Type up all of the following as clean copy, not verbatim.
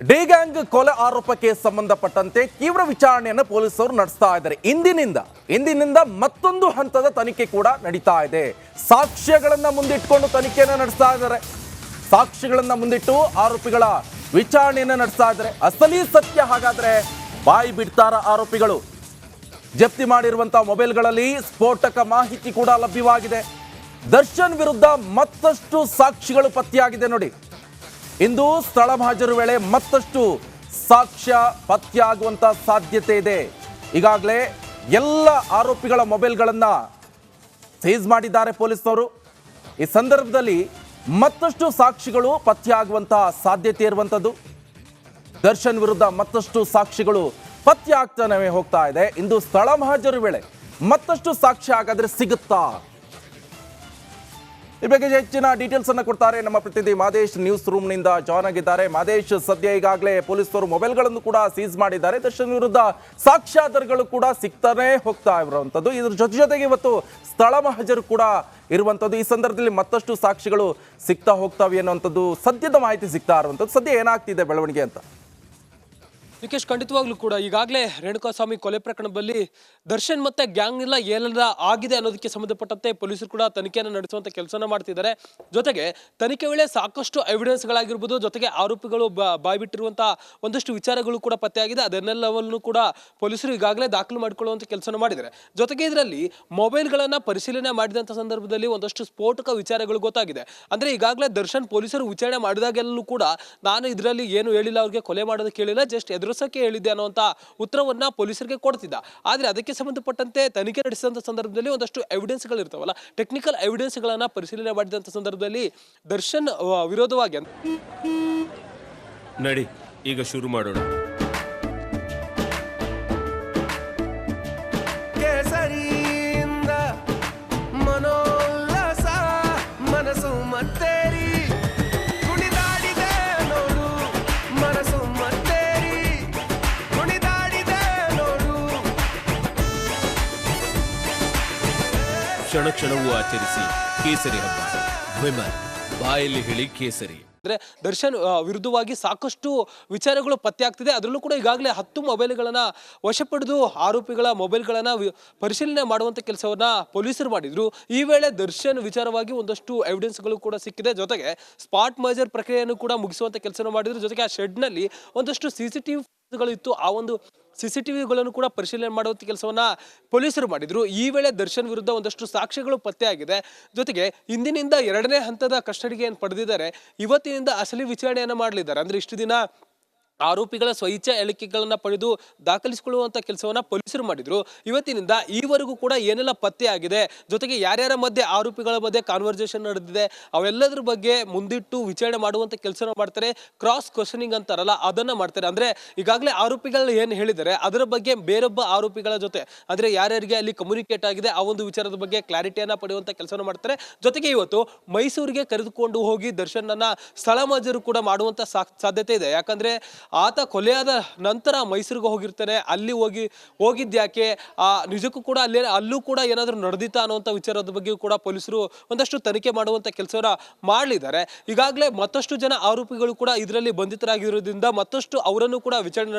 D gang ಕೊಲೆ ಆರೋಪಕ್ಕೆ ಸಂಬಂಧಪಟ್ಟಂತೆ ತೀವ್ರ ವಿಚಾರಣೆಯನ್ನು ಪೊಲೀಸರು ನಡೆಸ್ತಾ ಇದ್ದಾರೆ. ಇಂದಿನಿಂದ ಮತ್ತೊಂದು ಹಂತದ ತನಿಖೆ ಕೂಡ ನಡೀತಾ ಇದೆ. ಸಾಕ್ಷ್ಯಗಳನ್ನ ಮುಂದಿಟ್ಕೊಂಡು ತನಿಖೆಯನ್ನು ನಡೆಸ್ತಾ ಇದ್ದಾರೆ. ಸಾಕ್ಷಿಗಳನ್ನ ಮುಂದಿಟ್ಟು ಆರೋಪಿಗಳ ವಿಚಾರಣೆಯನ್ನು ನಡೆಸ್ತಾ ಇದ್ದಾರೆ. ಅಸಲಿ ಸತ್ಯ ಹಾಗಾದ್ರೆ ಬಾಯಿ ಬಿಡ್ತಾರ ಆರೋಪಿಗಳು? ಜಪ್ತಿ ಮಾಡಿರುವಂತಹ ಮೊಬೈಲ್ಗಳಲ್ಲಿ ಸ್ಫೋಟಕ ಮಾಹಿತಿ ಕೂಡ ಲಭ್ಯವಾಗಿದೆ. ದರ್ಶನ್ ವಿರುದ್ಧ ಮತ್ತಷ್ಟು ಸಾಕ್ಷಿಗಳು ಪತ್ತೆಯಾಗಿದೆ. ನೋಡಿ, ಇಂದು ಸ್ಥಳ ಮಹಾಜರು ವೇಳೆ ಮತ್ತಷ್ಟು ಸಾಕ್ಷ್ಯ ಪತ್ತೆಯಾಗುವಂತ ಸಾಧ್ಯತೆ ಇದೆ. ಈಗಾಗಲೇ ಎಲ್ಲ ಆರೋಪಿಗಳ ಮೊಬೈಲ್ಗಳನ್ನ ಸೀಸ್ ಮಾಡಿದ್ದಾರೆ ಪೊಲೀಸರು. ಈ ಸಂದರ್ಭದಲ್ಲಿ ಮತ್ತಷ್ಟು ಸಾಕ್ಷಿಗಳು ಪತ್ತೆಯಾಗುವಂತಹ ಸಾಧ್ಯತೆ ಇರುವಂಥದ್ದು. ದರ್ಶನ್ ವಿರುದ್ಧ ಮತ್ತಷ್ಟು ಸಾಕ್ಷಿಗಳು ಪತ್ತೆಯಾಗ್ತಾನೆ ಹೋಗ್ತಾ ಇದೆ. ಇಂದು ಸ್ಥಳ ಮಹಾಜರು ವೇಳೆ ಮತ್ತಷ್ಟು ಸಾಕ್ಷ್ಯ ಹಾಗಾದ್ರೆ ಸಿಗುತ್ತಾ? ಈ ಬಗ್ಗೆ ಹೆಚ್ಚಿನ ಡೀಟೇಲ್ಸ್ ಅನ್ನು ಕೊಡ್ತಾರೆ ನಮ್ಮ ಪ್ರತಿನಿಧಿ ಮಾದೇಶ್. ನ್ಯೂಸ್ ರೂಮ್ ನಿಂದ ಜಾಯ್ನ್ ಆಗಿದ್ದಾರೆ. ಮಾದೇಶ್, ಸದ್ಯ ಈಗಾಗಲೇ ಪೊಲೀಸರು ಮೊಬೈಲ್ಗಳನ್ನು ಕೂಡ ಸೀಸ್ ಮಾಡಿದ್ದಾರೆ. ದರ್ಶನ್ ವಿರುದ್ಧ ಸಾಕ್ಷ್ಯಾಧಾರಗಳು ಕೂಡ ಸಿಗ್ತಾನೆ ಹೋಗ್ತಾ ಇರುವಂತದ್ದು. ಇದ್ರ ಜೊತೆಗೆ ಇವತ್ತು ಸ್ಥಳ ಮಹಾಜರು ಕೂಡ ಇರುವಂತದ್ದು. ಈ ಸಂದರ್ಭದಲ್ಲಿ ಮತ್ತಷ್ಟು ಸಾಕ್ಷಿಗಳು ಸಿಗ್ತಾ ಹೋಗ್ತಾವೆ ಅನ್ನುವಂಥದ್ದು ಸದ್ಯದ ಮಾಹಿತಿ ಸಿಗ್ತಾ ಇರುವಂಥದ್ದು. ಸದ್ಯ ಏನಾಗ್ತಿದೆ ಬೆಳವಣಿಗೆ ಅಂತ? ನಿಕೇಶ್, ಖಂಡಿತವಾಗ್ಲೂ ಕೂಡ ಈಗಾಗಲೇ ರೇಣುಕಾಸ್ವಾಮಿ ಕೊಲೆ ಪ್ರಕರಣದಲ್ಲಿ ದರ್ಶನ್ ಮತ್ತೆ ಗ್ಯಾಂಗ್ ಎಲ್ಲ ಏನೆಲ್ಲ ಆಗಿದೆ ಅನ್ನೋದಕ್ಕೆ ಸಂಬಂಧಪಟ್ಟಂತೆ ಪೊಲೀಸರು ಕೂಡ ತನಿಖೆಯನ್ನು ನಡೆಸುವಂತ ಕೆಲಸನ ಮಾಡ್ತಿದ್ದಾರೆ. ಜೊತೆಗೆ ತನಿಖೆ ವೇಳೆ ಸಾಕಷ್ಟು ಎವಿಡೆನ್ಸ್ಗಳಾಗಿರ್ಬೋದು, ಜೊತೆಗೆ ಆರೋಪಿಗಳು ಬಾಯ್ಬಿಟ್ಟಿರುವಂತಹ ಒಂದಷ್ಟು ವಿಚಾರಗಳು ಕೂಡ ಪತ್ತೆಯಾಗಿದೆ. ಅದನ್ನೆಲ್ಲವನ್ನು ಕೂಡ ಪೊಲೀಸರು ಈಗಾಗಲೇ ದಾಖಲು ಮಾಡಿಕೊಳ್ಳುವಂತ ಕೆಲಸನ ಮಾಡಿದ್ದಾರೆ. ಜೊತೆಗೆ ಇದರಲ್ಲಿ ಮೊಬೈಲ್ಗಳನ್ನ ಪರಿಶೀಲನೆ ಮಾಡಿದಂತ ಸಂದರ್ಭದಲ್ಲಿ ಒಂದಷ್ಟು ಸ್ಫೋಟಕ ವಿಚಾರಗಳು ಗೊತ್ತಾಗಿದೆ. ಅಂದ್ರೆ ಈಗಾಗಲೇ ದರ್ಶನ್ ಪೊಲೀಸರು ವಿಚಾರಣೆ ಮಾಡಿದಾಗೆಲ್ಲೂ ಕೂಡ ನಾನು ಇದರಲ್ಲಿ ಏನು ಹೇಳಿಲ್ಲ, ಅವ್ರಿಗೆ ಕೊಲೆ ಮಾಡೋದಕ್ಕೆ ಹೇಳಿಲ್ಲ, ಜಸ್ಟ್ ಎದುರಿಸಕ್ಕೆ ಹೇಳಿದ್ದೆ ಅನ್ನುವಂತ ಉತ್ತರವನ್ನ ಪೊಲೀಸರಿಗೆ ಕೊಡ್ತಿದ್ದ. ಆದ್ರೆ ಅದಕ್ಕೆ ಸಂಬಂಧಪಟ್ಟಂತೆ ತನಿಖೆ ನಡೆಸಿದಂತ ಸಂದರ್ಭದಲ್ಲಿ ಒಂದಷ್ಟು ಎವಿಡೆನ್ಸ್ ಗಳು ಇರ್ತಾವಲ್ಲ, ಟೆಕ್ನಿಕಲ್ ಎವಿಡೆನ್ಸ್ ಗಳನ್ನ ಪರಿಶೀಲನೆ ಮಾಡಿದಂತ ಸಂದರ್ಭದಲ್ಲಿ ದರ್ಶನ್ ವಿರೋಧವಾಗಿ ನಡಿ ಈಗ ಶುರು ಮಾಡೋಣ. ಮನೋಲ್ಲಾಸ ಮನಸ್ಸು ಮತ್ತೇರಿ ಕುಣಿದಾಡಿದೆ ನೋಡು, ಮನಸ್ಸು ಮತ್ತೇರಿ ಕುಣಿದಾಡಿದೆ ನೋಡು. ಕ್ಷಣ ಕ್ಷಣವೂ ಆಚರಿಸಿ ಕೇಸರಿ ಹಬ್ಬ. ವಿಮಲ್ ಬಾಯಲ್ಲಿ ಹೇಳಿ ಕೇಸರಿ. ಅಂದ್ರೆ ದರ್ಶನ್ ವಿರುದ್ಧವಾಗಿ ಸಾಕಷ್ಟು ವಿಚಾರಗಳು ಪತ್ತೆ ಆಗ್ತಿದೆ. ಅದರಲ್ಲೂ ಕೂಡ ಈಗಾಗಲೇ 10 ಮೊಬೈಲ್ಗಳನ್ನ ವಶಪಡೆದು ಆರೋಪಿಗಳ ಮೊಬೈಲ್ಗಳನ್ನ ಪರಿಶೀಲನೆ ಮಾಡುವಂತ ಕೆಲಸವನ್ನ ಪೊಲೀಸರು ಮಾಡಿದ್ರು. ಈ ವೇಳೆ ದರ್ಶನ್ ವಿಚಾರವಾಗಿ ಒಂದಷ್ಟು ಎವಿಡೆನ್ಸ್ಗಳು ಕೂಡ ಸಿಕ್ಕಿದೆ. ಜೊತೆಗೆ ಸ್ಪಾಟ್ ಮರ್ಜರ್ ಪ್ರಕ್ರಿಯೆಯನ್ನು ಕೂಡ ಮುಗಿಸುವಂತ ಕೆಲಸ ಮಾಡಿದ್ರು. ಜೊತೆಗೆ ಆ ಶೆಡ್ ನಲ್ಲಿ ಒಂದಷ್ಟು CCTV ಇತ್ತು. ಆ ಒಂದು CCTVಗಳನ್ನು ಕೂಡ ಪರಿಶೀಲನೆ ಮಾಡುವಂತ ಕೆಲಸವನ್ನ ಪೊಲೀಸರು ಮಾಡಿದ್ರು. ಈ ವೇಳೆ ದರ್ಶನ್ ವಿರುದ್ಧ ಒಂದಷ್ಟು ಸಾಕ್ಷ್ಯಗಳು ಪತ್ತೆಯಾಗಿದೆ. ಜೊತೆಗೆ ಇಂದಿನಿಂದ 2ನೇ ಹಂತದ ಕಸ್ಟಡಿಗೆ ಏನು ಪಡೆದಿದ್ದಾರೆ, ಇವತ್ತಿನಿಂದ ಅಸಲಿ ವಿಚಾರಣೆಯನ್ನ ಮಾಡಲಿದ್ದಾರೆ. ಅಂದ್ರೆ ಇಷ್ಟು ದಿನ ಆರೋಪಿಗಳ ಸ್ವಇಚ್ಛಾ ಹೇಳಿಕೆಗಳನ್ನ ಪಡೆದು ದಾಖಲಿಸಿಕೊಳ್ಳುವಂತ ಕೆಲಸವನ್ನ ಪೊಲೀಸರು ಮಾಡಿದ್ರು. ಇವತ್ತಿನಿಂದ ಈವರೆಗೂ ಕೂಡ ಏನೆಲ್ಲ ಪತ್ತೆ ಆಗಿದೆ, ಜೊತೆಗೆ ಯಾರ್ಯಾರ ಮಧ್ಯೆ ಆರೋಪಿಗಳ ಮಧ್ಯೆ ಕಾನ್ವರ್ಸೇಷನ್ ನಡೆದಿದೆ, ಅವೆಲ್ಲದ್ರ ಬಗ್ಗೆ ಮುಂದಿಟ್ಟು ವಿಚಾರಣೆ ಮಾಡುವಂತ ಕೆಲಸ ಮಾಡ್ತಾರೆ. ಕ್ರಾಸ್ ಕ್ವಶನಿಂಗ್ ಅಂತಾರಲ್ಲ, ಅದನ್ನ ಮಾಡ್ತಾರೆ. ಅಂದ್ರೆ ಈಗಾಗಲೇ ಆರೋಪಿಗಳು ಏನ್ ಹೇಳಿದ್ದಾರೆ ಅದರ ಬಗ್ಗೆ ಬೇರೊಬ್ಬ ಆರೋಪಿಗಳ ಜೊತೆ ಅಂದ್ರೆ ಯಾರ್ಯಾರಿಗೆ ಅಲ್ಲಿ ಕಮ್ಯುನಿಕೇಟ್ ಆಗಿದೆ ಆ ಒಂದು ವಿಚಾರದ ಬಗ್ಗೆ ಕ್ಲಾರಿಟಿಯನ್ನ ಪಡೆಯುವಂತ ಕೆಲಸವನ್ನು ಮಾಡ್ತಾರೆ. ಜೊತೆಗೆ ಇವತ್ತು ಮೈಸೂರಿಗೆ ಕರೆದುಕೊಂಡು ಹೋಗಿ ದರ್ಶನ್ ಸ್ಥಳ ಮಜರು ಕೂಡ ಮಾಡುವಂತ ಸಾಧ್ಯತೆ ಇದೆ. ಯಾಕಂದ್ರೆ ಆತ ಕೊಲೆಯಾದ ನಂತರ ಮೈಸೂರಿಗೆ ಹೋಗಿರ್ತಾನೆ. ಅಲ್ಲಿ ಹೋಗಿದ್ಯಾಕೆ, ನಿಜಕ್ಕೂ ಕೂಡ ಅಲ್ಲೂ ಕೂಡ ಏನಾದರೂ ನಡೆದಿತ್ತಾ ಅನ್ನುವಂಥ ವಿಚಾರದ ಬಗ್ಗೆ ಕೂಡ ಪೊಲೀಸರು ಒಂದಷ್ಟು ತನಿಖೆ ಮಾಡುವಂತ ಕೆಲಸವನ್ನ ಮಾಡಲಿದ್ದಾರೆ. ಈಗಾಗಲೇ ಮತ್ತಷ್ಟು ಜನ ಆರೋಪಿಗಳು ಕೂಡ ಇದರಲ್ಲಿ ಬಂಧಿತರಾಗಿರೋದ್ರಿಂದ ಮತ್ತಷ್ಟು ಅವರನ್ನು ಕೂಡ ವಿಚಾರಣೆ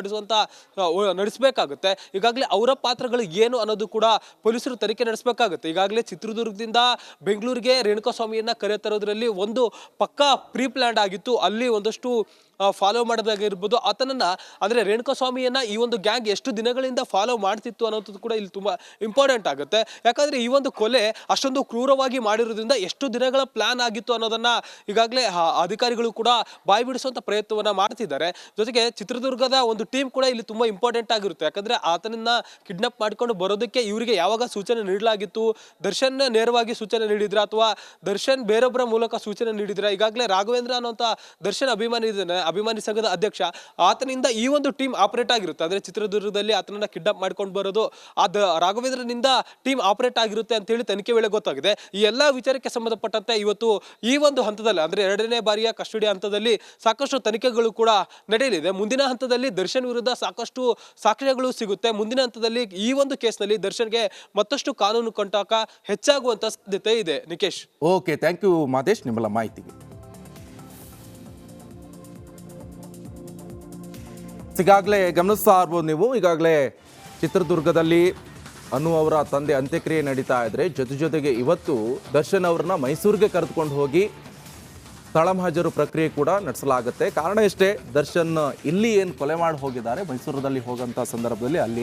ನಡೆಸಬೇಕಾಗುತ್ತೆ. ಈಗಾಗಲೇ ಅವರ ಪಾತ್ರಗಳು ಏನು ಅನ್ನೋದು ಕೂಡ ಪೊಲೀಸರು ತನಿಖೆ ನಡೆಸಬೇಕಾಗುತ್ತೆ. ಈಗಾಗಲೇ ಚಿತ್ರದುರ್ಗದಿಂದ ಬೆಂಗಳೂರಿಗೆ ರೇಣುಕಾಸ್ವಾಮಿಯನ್ನ ಕರೆತರೋದ್ರಲ್ಲಿ ಒಂದು ಪಕ್ಕಾ ಪ್ರೀ ಪ್ಲಾನ್ಡ್ ಆಗಿತ್ತು. ಅಲ್ಲಿ ಒಂದಷ್ಟು ಫಾಲೋ ಮಾಡೋದಾಗಿರ್ಬೋದು, ಆತನನ್ನ ಅಂದ್ರೆ ರೇಣುಕಾಸ್ವಾಮಿಯನ್ನ ಈ ಒಂದು ಗ್ಯಾಂಗ್ ಎಷ್ಟು ದಿನಗಳಿಂದ ಫಾಲೋ ಮಾಡ್ತಿತ್ತು ಅನ್ನೋದು ಕೂಡ ಇಲ್ಲಿ ತುಂಬಾ ಇಂಪಾರ್ಟೆಂಟ್ ಆಗುತ್ತೆ. ಯಾಕಂದ್ರೆ ಈ ಒಂದು ಕೊಲೆ ಅಷ್ಟೊಂದು ಕ್ರೂರವಾಗಿ ಮಾಡಿರೋದ್ರಿಂದ ಎಷ್ಟು ದಿನಗಳ ಪ್ಲಾನ್ ಆಗಿತ್ತು ಅನ್ನೋದನ್ನ ಈಗಾಗಲೇ ಅಧಿಕಾರಿಗಳು ಕೂಡ ಬಾಯಿ ಬಿಡಿಸುವಂತ ಪ್ರಯತ್ನವನ್ನ ಮಾಡ್ತಿದ್ದಾರೆ. ಜೊತೆಗೆ ಚಿತ್ರದುರ್ಗದ ಒಂದು ಟೀಮ್ ಕೂಡ ಇಲ್ಲಿ ತುಂಬಾ ಇಂಪಾರ್ಟೆಂಟ್ ಆಗಿರುತ್ತೆ. ಯಾಕಂದ್ರೆ ಆತನನ್ನ ಕಿಡ್ನಾಪ್ ಮಾಡ್ಕೊಂಡು ಬರೋದಕ್ಕೆ ಇವರಿಗೆ ಯಾವಾಗ ಸೂಚನೆ ನೀಡಲಾಗಿತ್ತು, ದರ್ಶನ್ ನೇರವಾಗಿ ಸೂಚನೆ ನೀಡಿದ್ರ ಅಥವಾ ದರ್ಶನ್ ಬೇರೊಬ್ಬರ ಮೂಲಕ ಸೂಚನೆ ನೀಡಿದ್ರ? ಈಗಾಗಲೇ ರಾಘವೇಂದ್ರ ಅನ್ನುವಂತ ದರ್ಶನ್ ಅಭಿಮಾನಿ ಸಂಘದ ಅಧ್ಯಕ್ಷ, ಆತನಿಂದ ಈ ಒಂದು ಟೀಮ್ ಆಪರೇಟ್ ಆಗಿರುತ್ತೆ. ಅಂದ್ರೆ ಚಿತ್ರದುರ್ಗದಲ್ಲಿ ಆತನನ್ನ ಕಿಡ್ನಾಪ್ ಮಾಡ್ಕೊಂಡು ಬರೋದು ರಾಘವೇಂದ್ರನಿಂದ ಟೀಮ್ ಆಪರೇಟ್ ಆಗಿರುತ್ತೆ ಅಂತ ಹೇಳಿ ತನಿಖೆ ವೇಳೆ ಗೊತ್ತಾಗಿದೆ. ಈ ಎಲ್ಲಾ ವಿಚಾರಕ್ಕೆ ಸಂಬಂಧಪಟ್ಟಂತೆ ಇವತ್ತು ಈ ಒಂದು ಹಂತದಲ್ಲಿ ಅಂದ್ರೆ 2ನೇ ಬಾರಿಯ ಕಸ್ಟಡಿ ಹಂತದಲ್ಲಿ ಸಾಕಷ್ಟು ತನಿಖೆಗಳು ಕೂಡ ನಡೆಯಲಿದೆ. ಮುಂದಿನ ಹಂತದಲ್ಲಿ ದರ್ಶನ್ ವಿರುದ್ಧ ಸಾಕಷ್ಟು ಸಾಕ್ಷ್ಯಗಳು ಸಿಗುತ್ತೆ. ಮುಂದಿನ ಹಂತದಲ್ಲಿ ಈ ಒಂದು ಕೇಸ್ನಲ್ಲಿ ದರ್ಶನ್ಗೆ ಮತ್ತಷ್ಟು ಕಾನೂನು ಕಂಟಾಕ ಹೆಚ್ಚಾಗುವಂತ ಸಾಧ್ಯತೆ ಇದೆ. Nikesh, okay, thank you Madesh ನಿಮ್ಮೆಲ್ಲ ಮಾಹಿತಿಗೆ. ಈಗಾಗಲೇ ಗಮನಿಸ್ತಾ ಇರ್ಬೋದು ನೀವು, ಈಗಾಗಲೇ ಚಿತ್ರದುರ್ಗದಲ್ಲಿ ಅನು ಅವರ ತಂದೆ ಅಂತ್ಯಕ್ರಿಯೆ ನಡೀತಾ ಇದ್ರೆ ಜೊತೆಗೆ ಇವತ್ತು ದರ್ಶನ್ ಅವ್ರನ್ನ ಮೈಸೂರಿಗೆ ಕರೆದುಕೊಂಡು ಹೋಗಿ ಸ್ಥಳಮಹಾಜರು ಪ್ರಕ್ರಿಯೆ ಕೂಡ ನಡೆಸಲಾಗುತ್ತೆ. ಕಾರಣ ಇಷ್ಟೇ, ದರ್ಶನ್ ಇಲ್ಲಿ ಏನು ಕೊಲೆ ಮಾಡಿ ಹೋಗಿದ್ದಾರೆ, ಮೈಸೂರಲ್ಲಿ ಹೋಗಂತ ಸಂದರ್ಭದಲ್ಲಿ ಅಲ್ಲಿ